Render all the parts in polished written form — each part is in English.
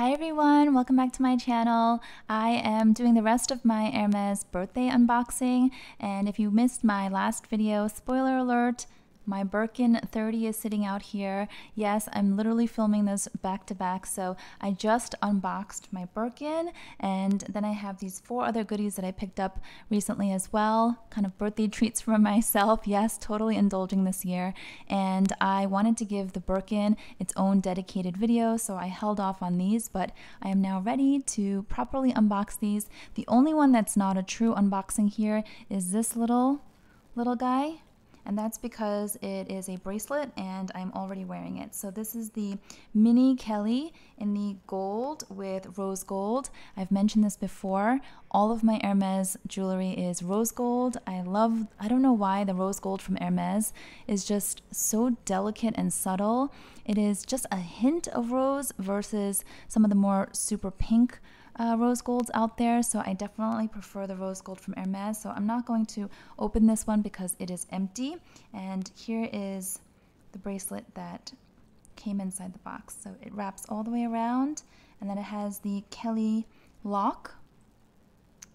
Hi everyone, welcome back to my channel. I am doing the rest of my Hermes birthday unboxing, and if you missed my last video, spoiler alert, my Birkin 30 is sitting out here. Yes, I'm literally filming this back to back, so I just unboxed my Birkin, and then I have these 4 other goodies that I picked up recently as well, kind of birthday treats for myself. Yes, totally indulging this year, and I wanted to give the Birkin its own dedicated video, so I held off on these, but I am now ready to properly unbox these. The only one that's not a true unboxing here is this little guy. And that's because it is a bracelet and I'm already wearing it. So this is the Mini Kelly in the gold with rose gold. I've mentioned this before. All of my Hermes jewelry is rose gold. I don't know why the rose gold from Hermes is just so delicate and subtle. It is just a hint of rose versus some of the more super pink rose golds out there, so I definitely prefer the rose gold from Hermes. So I'm not going to open this one because it is empty, and here is the bracelet that came inside the box. So it wraps all the way around, and then it has the Kelly lock.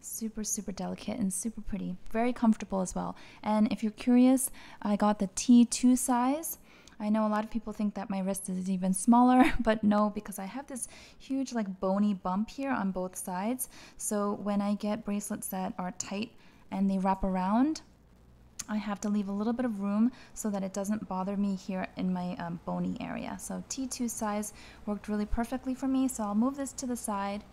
Super delicate and super pretty, very comfortable as well. And if you're curious, I got the T2 size. I know a lot of people think that my wrist is even smaller, but no, because I have this huge like bony bump here on both sides. So when I get bracelets that are tight and they wrap around, I have to leave a little bit of room so that it doesn't bother me here in my bony area. So T2 size worked really perfectly for me. So I'll move this to the side.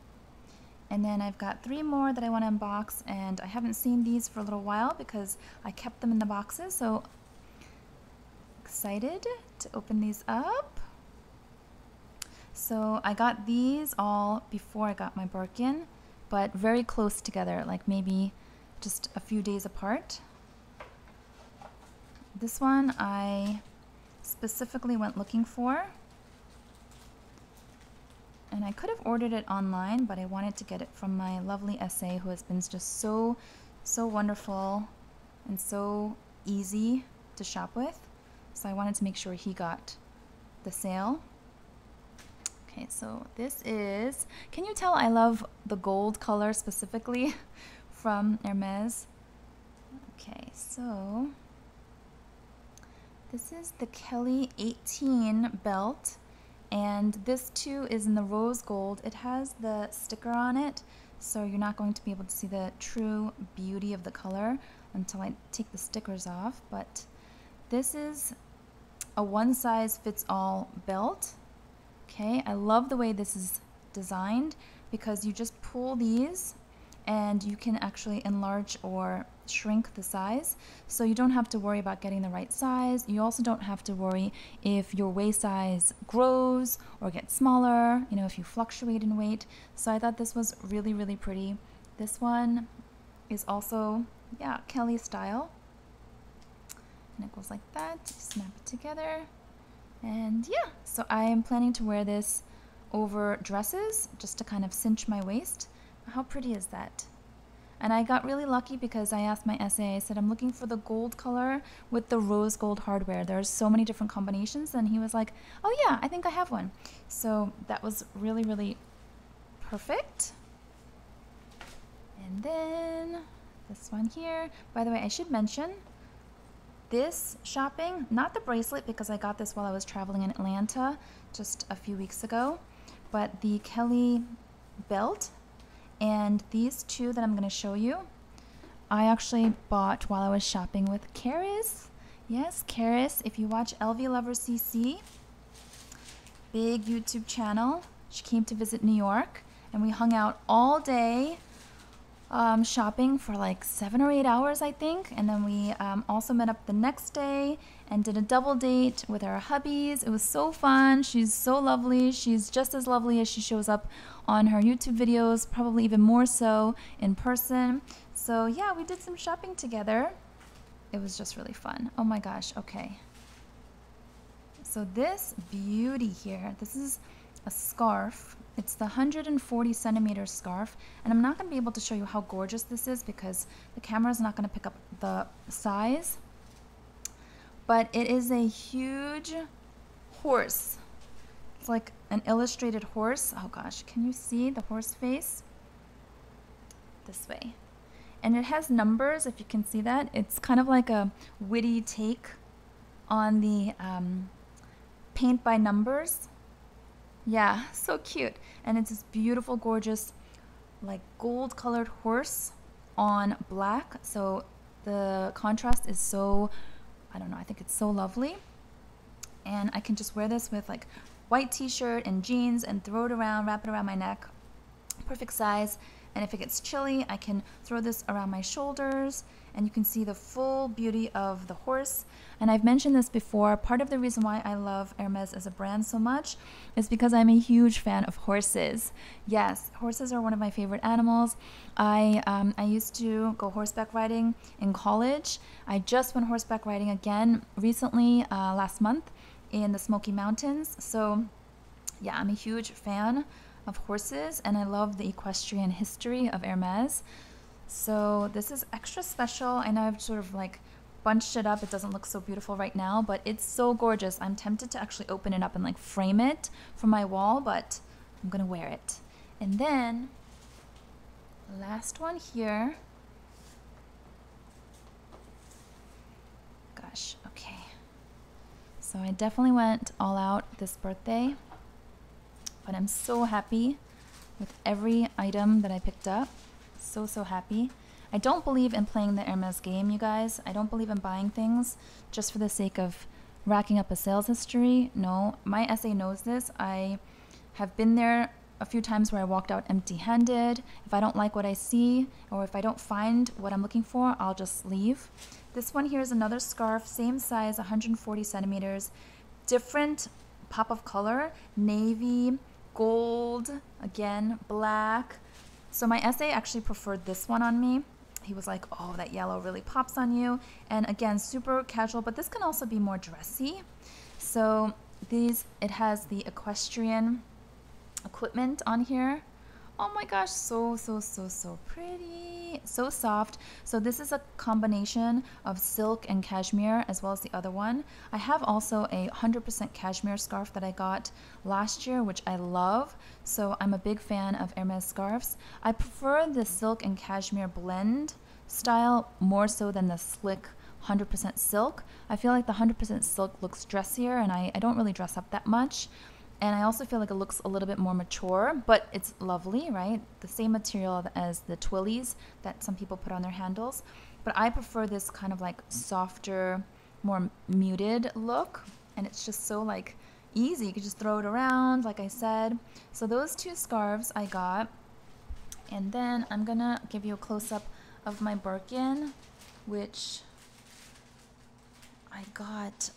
And then I've got 3 more that I want to unbox, and I haven't seen these for a little while because I kept them in the boxes. So excited to open these up. So I got these all before I got my Birkin, but very close together, like maybe just a few days apart. This one I specifically went looking for, and I could have ordered it online, but I wanted to get it from my lovely SA, who has been just so wonderful and so easy to shop with. So I wanted to make sure he got the sale. Okay, so this is, can you tell I love the gold color specifically from Hermes? Okay, so this is the Kelly 18 belt, and this too is in the rose gold. It has the sticker on it, so you're not going to be able to see the true beauty of the color until I take the stickers off, but this is a one-size-fits-all belt. Okay, I love the way this is designed because you just pull these and you can actually enlarge or shrink the size, so you don't have to worry about getting the right size. You also don't have to worry if your waist size grows or gets smaller, you know, if you fluctuate in weight. So I thought this was really pretty. This one is also, yeah, Kelly style. And it goes like that, you snap it together, and yeah, so I am planning to wear this over dresses just to kind of cinch my waist. How pretty is that? And I got really lucky because I asked my SA, I said, I'm looking for the gold color with the rose gold hardware. There's so many different combinations, and he was like, oh yeah, I think I have one. So that was really perfect. And then this one here. By the way, I should mention, this shopping, not the bracelet because I got this while I was traveling in Atlanta just a few weeks ago, but the Kelly belt and these 2 that I'm going to show you, I actually bought while I was shopping with Karis. Yes, Karis, if you watch LV Lovers CC, big YouTube channel, she came to visit New York and we hung out all day shopping for like 7 or 8 hours, I think, and then we also met up the next day and did a double date with our hubbies. It was so fun. She's so lovely. She's just as lovely as she shows up on her YouTube videos, probably even more so in person. So yeah, we did some shopping together. It was just really fun. Oh my gosh, okay. So this beauty here, this is a scarf. It's the 140 centimeter scarf, and I'm not going to be able to show you how gorgeous this is because the camera is not going to pick up the size, but it is a huge horse. It's like an illustrated horse. Oh gosh, can you see the horse face? This way. And it has numbers, if you can see that. It's kind of like a witty take on the paint by numbers. Yeah, so cute. And it's this beautiful, gorgeous, like gold colored horse on black. So the contrast is so, I don't know, I think it's so lovely. And I can just wear this with like white t-shirt and jeans and throw it around, wrap it around my neck. Perfect size. And if it gets chilly, I can throw this around my shoulders and you can see the full beauty of the horse. And I've mentioned this before, part of the reason why I love Hermes as a brand so much is because I'm a huge fan of horses. Yes, horses are one of my favorite animals. I used to go horseback riding in college. I just went horseback riding again recently, last month in the Smoky Mountains. So yeah, I'm a huge fan of horses and I love the equestrian history of Hermes. So this is extra special. I know I've sort of like bunched it up. It doesn't look so beautiful right now, but it's so gorgeous. I'm tempted to actually open it up and like frame it for my wall, but I'm gonna wear it. And then last one here. Gosh, okay. So I definitely went all out this birthday, but I'm so happy with every item that I picked up. So happy. I don't believe in playing the Hermes game, you guys. I don't believe in buying things just for the sake of racking up a sales history. No, my SA knows this. I have been there a few times where I walked out empty-handed. If I don't like what I see or if I don't find what I'm looking for, I'll just leave. This one here is another scarf, same size, 140 centimeters, different pop of color, navy, gold, again, black. So my SA actually preferred this one on me. He was like, oh, that yellow really pops on you. And again, super casual, but this can also be more dressy. So it has the equestrian equipment on here. Oh my gosh, so pretty, so soft. So this is a combination of silk and cashmere as well as the other one. I have also a 100% cashmere scarf that I got last year, which I love. So I'm a big fan of Hermes scarves. I prefer the silk and cashmere blend style more so than the slick 100% silk. I feel like the 100% silk looks dressier and I don't really dress up that much. And I also feel like it looks a little bit more mature, but it's lovely, right? The same material as the twillies that some people put on their handles. But I prefer this kind of like softer, more muted look. And it's just so like easy. You could just throw it around, like I said. So those two scarves I got. And then I'm gonna give you a close-up of my Birkin, which I got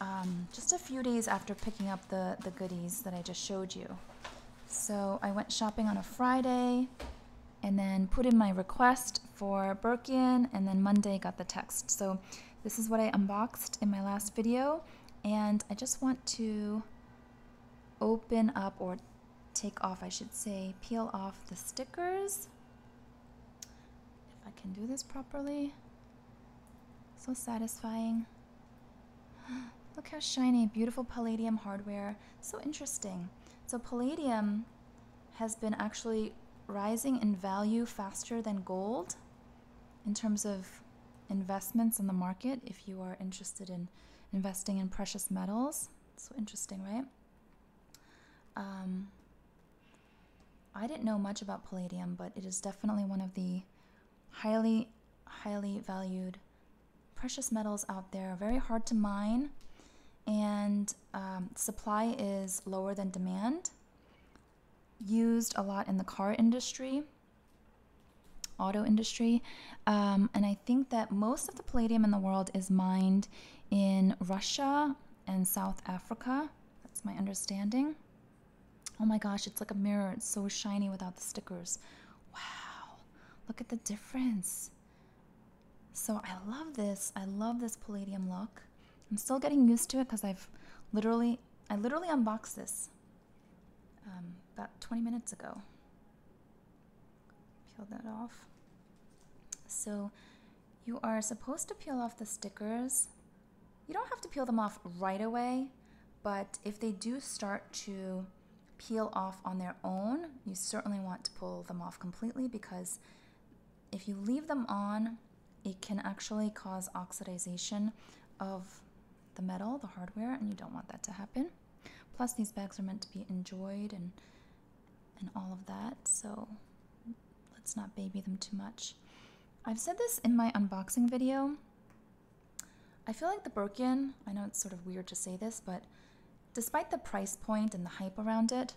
just a few days after picking up the goodies that I just showed you. So I went shopping on a Friday and then put in my request for Birkin, and then Monday got the text. So this is what I unboxed in my last video, and I just want to open up, or take off, I should say, peel off the stickers. If I can do this properly. So satisfying. Look how shiny, beautiful palladium hardware. So interesting. So palladium has been actually rising in value faster than gold in terms of investments in the market if you are interested in investing in precious metals. So interesting, right? I didn't know much about palladium, but it is definitely one of the highly valued precious metals out there. Very hard to mine, and supply is lower than demand. Used a lot in the car industry, auto industry, and I think that most of the palladium in the world is mined in Russia and South Africa. That's my understanding. Oh my gosh, it's like a mirror. It's so shiny without the stickers. Wow, look at the difference. So I love this. I love this palladium look. I'm still getting used to it because I literally unboxed this about 20 minutes ago. Peel that off. So you are supposed to peel off the stickers. You don't have to peel them off right away, but if they do start to peel off on their own. You certainly want to pull them off completely, because if you leave them on, it can actually cause oxidization of the metal, the hardware, and you don't want that to happen. Plus, these bags are meant to be enjoyed and all of that, so let's not baby them too much. I've said this in my unboxing video. I feel like the Birkin, I know it's sort of weird to say this, but despite the price point and the hype around it,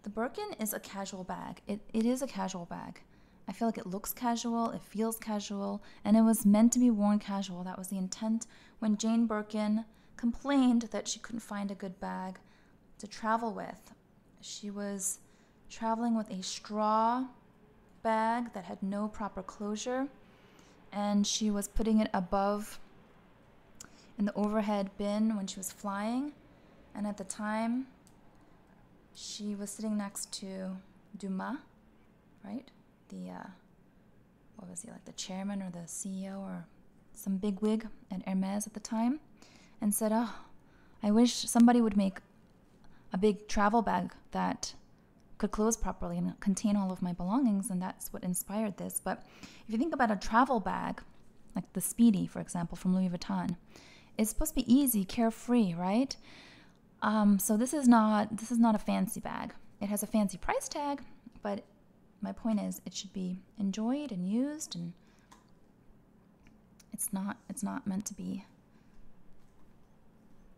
the Birkin is a casual bag. It is a casual bag. I feel like it looks casual, it feels casual, and it was meant to be worn casual. That was the intent when Jane Birkin complained that she couldn't find a good bag to travel with. She was traveling with a straw bag that had no proper closure, and she was putting it above in the overhead bin when she was flying. And at the time, she was sitting next to Dumas, right? The, what was he, like the chairman or the CEO or some bigwig at Hermes at the time, and said, oh, I wish somebody would make a big travel bag that could close properly and contain all of my belongings, and that's what inspired this. But if you think about a travel bag, like the Speedy, for example, from Louis Vuitton, it's supposed to be easy, carefree, right? So this is not a fancy bag. It has a fancy price tag, but my point is it should be enjoyed and used, and it's not meant to be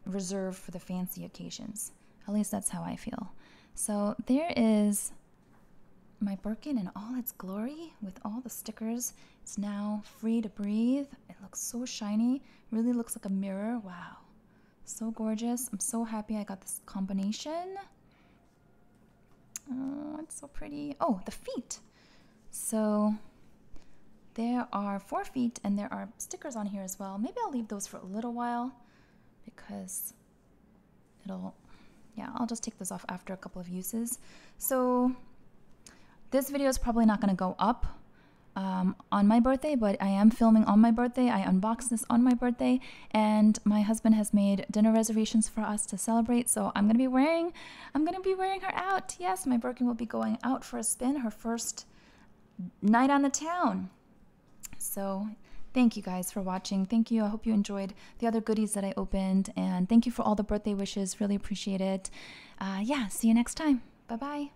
reserved for the fancy occasions. At least that's how I feel. So there is my Birkin in all its glory with all the stickers. It's now free to breathe. It looks so shiny, really looks like a mirror. Wow, so gorgeous. I'm so happy I got this combination. Oh, it's so pretty. Oh, the feet. So there are 4 feet, and there are stickers on here as well. Maybe I'll leave those for a little while because I'll just take this off after a couple of uses. So this video is probably not going to go up on my birthday, but I am filming on my birthday. I unboxed this on my birthday, and my husband has made dinner reservations for us to celebrate. So I'm gonna be wearing her out. Yes, my Birkin will be going out for a spin, her first night on the town. So thank you guys for watching. Thank you. I hope you enjoyed the other goodies that I opened, and thank you for all the birthday wishes. Really appreciate it. Yeah, see you next time. Bye bye.